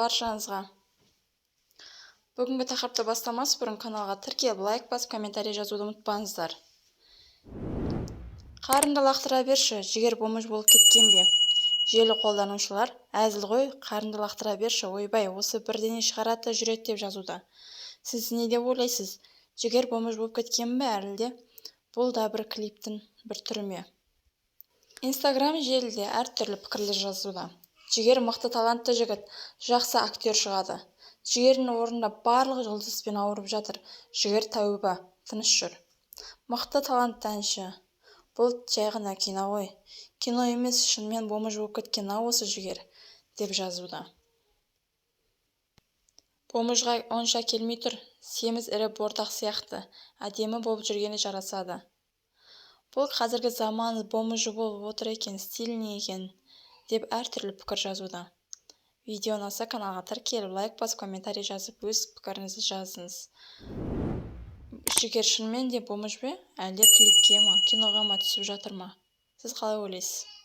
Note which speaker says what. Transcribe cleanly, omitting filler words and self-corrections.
Speaker 1: баршаңызға. Бүгінгі тақырыпты бастамас бұрын каналға тіркеліп, лайк басып, комментарий жазуды ұмытпаңыздар. Қарынды лақтыра берші, жігер бомж болып кеткен бе? Желі қолданушылар, әзіл ғой, қарынды лақтыра берші, ойбай, осы бірдеңе шығарады жүреді деп жазуда. Сіз не деп ойлайсыз? Жігер бомж болып кеткен бе әлде? Бұл да бір клиптің бір түрі ме? Инстаграм желіде әртүрлі пікірлер жазуда. Жігер мықты талантты жігіт, жақсы актер шығады. Жігердің орнында барлық жұлдызбен ауырып жатыр. Жігер тәуба, тыныш жүр. Мықты талантты әнші. Бұл жай ғана кино ғой. Кино емес, шынымен бомж болып кеткен осы жігер, деп жазуда. Бомжға онша келмей тұр, семіз ірі бордақ сияқты, әдемі болып жүргені жарасады. Бұл қазіргі заманы бомжы болып отыр екен, стильный екен, деп әртүрлі пікір жазуда. Видео ұнаса каналға тіркеліп, лайк басып, комментарий жазып, өз пікіріңізді жазыңыз. Жігер шынымен де бомж бе? Әлде клипке ма, киноға ма түсіп жатыр ма? Сіз қалай ойлайсыз?